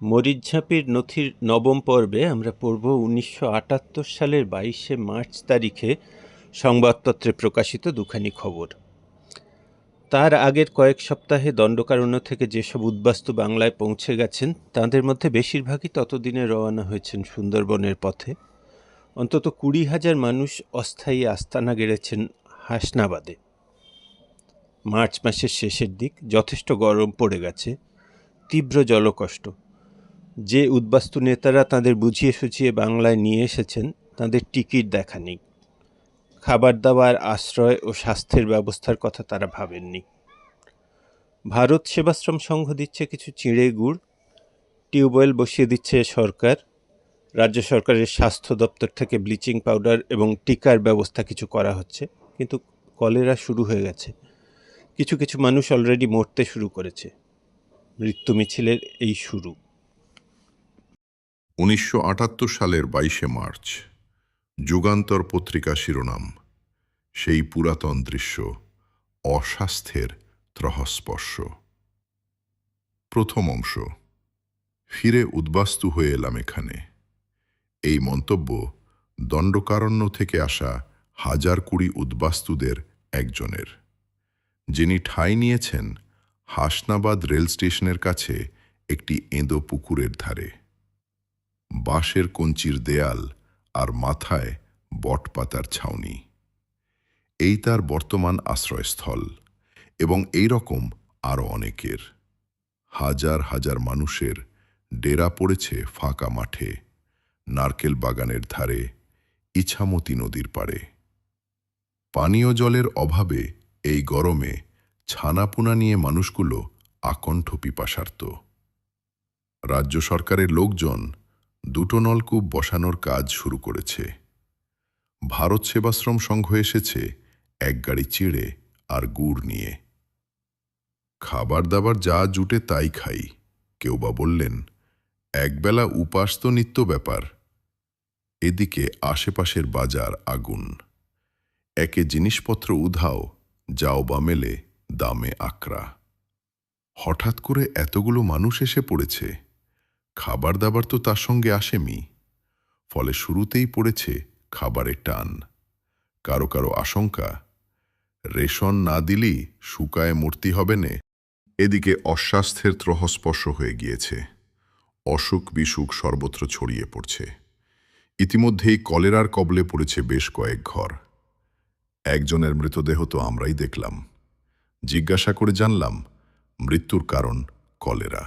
মরিচঝাঁপির নথির নবম পর্বে আমরা পড়ব ১৯৭৮ সালের ২২শে মার্চ তারিখে সংবাদপত্রে প্রকাশিত দুখানি খবর। তার আগের কয়েক সপ্তাহে দণ্ডকারণ্য থেকে যেসব উদ্বাস্তু বাংলায় পৌঁছে গেছেন তাঁদের মধ্যে বেশিরভাগই ততদিনে রওনা হয়েছেন সুন্দরবনের পথে। অন্তত ২০,০০০ মানুষ অস্থায়ী আস্তানা গেড়েছেন হাসনাবাদে। মার্চ মাসের শেষের দিক, যথেষ্ট গরম পড়ে গেছে, তীব্র জলকষ্ট। যে উদ্বাস্তু নেতারা তাঁদের বুঝিয়ে সুঝিয়ে বাংলায় নিয়ে এসেছেন তাঁদের টিকিট দেখা নেই। খাবার দাবার, আশ্রয় ও স্বাস্থ্যের ব্যবস্থার কথা তারা ভাবেননি। ভারত সেবাশ্রম সংঘ দিচ্ছে কিছু চিঁড়ে গুড়, টিউবওয়েল বসিয়ে দিচ্ছে সরকার, রাজ্য সরকারের স্বাস্থ্য দপ্তর থেকে ব্লিচিং পাউডার এবং টিকার ব্যবস্থা কিছু করা হচ্ছে, কিন্তু কলেরা শুরু হয়ে গেছে। কিছু কিছু মানুষ অলরেডি মরতে শুরু করেছে। মৃত্যু মিছিলের এই শুরু। ১৯৭৮ সালের ২২শে মার্চ, যুগান্তর পত্রিকা শিরোনাম, সেই পুরাতন দৃশ্য, অস্বাস্থ্যের ত্রহস্পর্শ। প্রথম অংশ, ফিরে উদ্বাস্তু হয়ে এলাম এখানে। এই মন্তব্য দণ্ডকারণ্য থেকে আসা ১০২০ উদ্বাস্তুদের একজনের, যিনি ঠাঁই নিয়েছেন হাসনাবাদ রেল স্টেশনের কাছে একটি এঁদো পুকুরের ধারে। বাঁশের কঞ্চির দেয়াল আর মাথায় বটপাতার ছাউনি, এই তার বর্তমান আশ্রয়স্থল, এবং এই রকম আরও অনেকের। হাজার হাজার মানুষের ডেরা পড়েছে ফাঁকা মাঠে, নারকেল বাগানের ধারে, ইছামতি নদীর পাড়ে। পানীয় জলের অভাবে এই গরমে ছানাপুনা নিয়ে মানুষগুলো আকণ্ঠ পিপাসার্ত। রাজ্য সরকারের লোকজন ২টো নলকূপ বসানোর কাজ শুরু করেছে। ভারত সেবাশ্রম সংঘ এসেছে এক গাড়ি চিড়ে আর গুড় নিয়ে। খাবার দাবার যা জুটে তাই খাই। কেউ বা বললেন, একবেলা উপাস তো নিত্য ব্যাপার। এদিকে আশেপাশের বাজার আগুন। একে জিনিসপত্র উধাও, যাও বা মেলে দামে আকরা। হঠাৎ করে এতগুলো মানুষ এসে পড়েছে, খাবার দাবার তো তার সঙ্গে আসেনি। ফলে শুরুতেই পড়েছে খাবারের টান। কারো কারো আশঙ্কা, রেশন না দিলেই শুকায় মূর্তি হবে নে। এদিকে অস্বাস্থ্যের ত্রহস্পর্শ হয়ে গিয়েছে। অসুখ বিসুখ সর্বত্র ছড়িয়ে পড়ছে। ইতিমধ্যেই কলেরার কবলে পড়েছে বেশ কয়েক ঘর। একজনের মৃতদেহ তো আমরাই দেখলাম। জিজ্ঞাসা করে জানলাম মৃত্যুর কারণ কলেরা।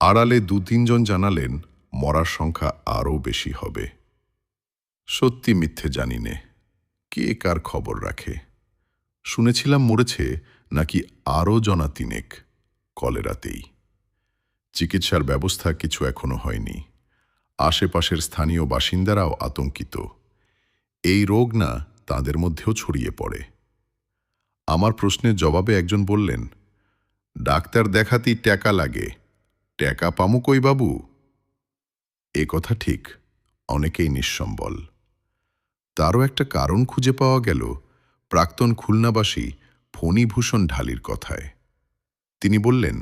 আড়ালে ২-৩ জন জানালেন মরার সংখ্যা আরও বেশি হবে। সত্যি মিথ্যে জানি নে, কে কার খবর রাখে। শুনেছিলাম মরেছে নাকি আরও জনা ৩ কলেরাতেই। চিকিৎসার ব্যবস্থা কিছু এখনো হয়নি। আশেপাশের স্থানীয় বাসিন্দারাও আতঙ্কিত। এই রোগ না তাদের মধ্যেও ছড়িয়ে পড়ে। আমার প্রশ্নের জবাবে একজন বললেন, ডাক্তার দেখাতেই টাকা লাগে, টাকা পামু কই বাবু? এ কথা ঠিক, অনেকেই নিঃসম্বল। তারও একটা কারণ খুঁজে পাওয়া গেল প্রাক্তন খুলনাবাসী ফণীভূষণ ঢালির কথায়। তিনি বললেন,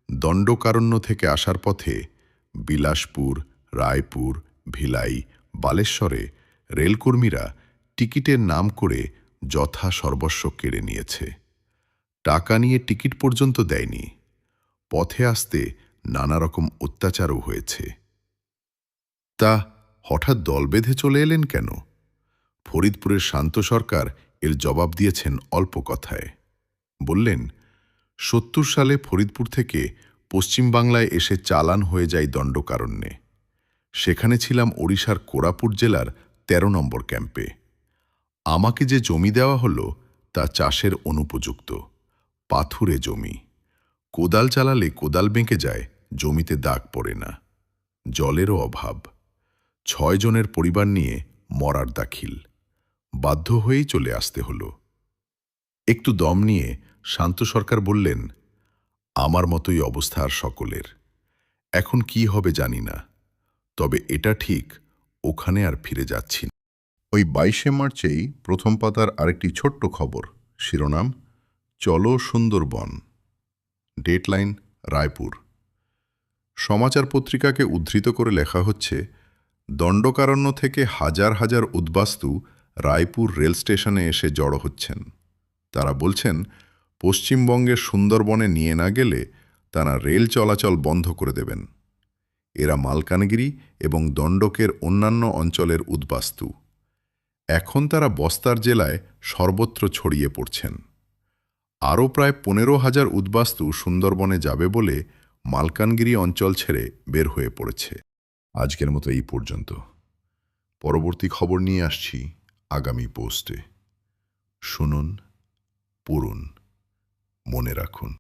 দণ্ডকারণ্য থেকে আসার পথে বিলাসপুর, রায়পুর, ভিলাই, বালেশ্বরে রেলকর্মীরা টিকিটের নাম করে যথা সর্বস্ব কেড়ে নিয়েছে। টাকা নিয়ে টিকিট পর্যন্ত দেয়নি। পথে আসতে নানা রকম অত্যাচারও হয়েছে। তা হঠাৎ দল বেঁধে চলে এলেন কেন? ফরিদপুরের শান্ত সরকার এর জবাব দিয়েছেন অল্প কথায়। বললেন, ৭০ সালে ফরিদপুর থেকে পশ্চিমবাংলায় এসে চালান হয়ে যায় দণ্ডকারণ্যে। সেখানে ছিলাম ওড়িশার কোরাপুট জেলার ১৩ নম্বর ক্যাম্পে। আমাকে যে জমি দেওয়া হলো তা চাষের অনুপযুক্ত, পাথুরে জমি। কোদাল চালালে কোদাল বেঁকে যায়, জমিতে দাগ পড়ে না। জলেরও অভাব। ৬ জনের পরিবার নিয়ে মরার দাখিল। বাধ্য হয়েই চলে আসতে হলো। একটু দম নিয়ে শান্ত সরকার বললেন, আমার মতোই অবস্থা আর সকলের। এখন কি হবে জানি না, তবে এটা ঠিক ওখানে আর ফিরে যাচ্ছি না। ওই ২২শে মার্চেই প্রথম পাতার আরেকটি ছোট্ট খবর, শিরোনাম, চলো সুন্দরবন। ডেটলাইন রায়পুর। সমাচার পত্রিকাকে উদ্ধৃত করে লেখা হচ্ছে, দণ্ডকারণ্য থেকে হাজার হাজার উদ্বাস্তু রায়পুর রেল স্টেশনে এসে জড়ো হচ্ছেন। তারা বলছেন, পশ্চিমবঙ্গের সুন্দরবনে নিয়ে না গেলে তারা রেল চলাচল বন্ধ করে দেবেন। এরা মালকানগিরি এবং দণ্ডকের অন্যান্য অঞ্চলের উদ্বাস্তু। এখন তারা বস্তার জেলায় সর্বত্র ছড়িয়ে পড়ছেন। আরও প্রায় 15,000 উদ্বাস্তু সুন্দরবনে যাবে বলে মালকানগিরি অঞ্চল ছেড়ে বের হয়ে পড়েছে। আজকের মতো এই পর্যন্ত। পরবর্তী খবর নিয়ে আসছি আগামী পোস্টে। শুনুন, পড়ুন, মনে রাখুন।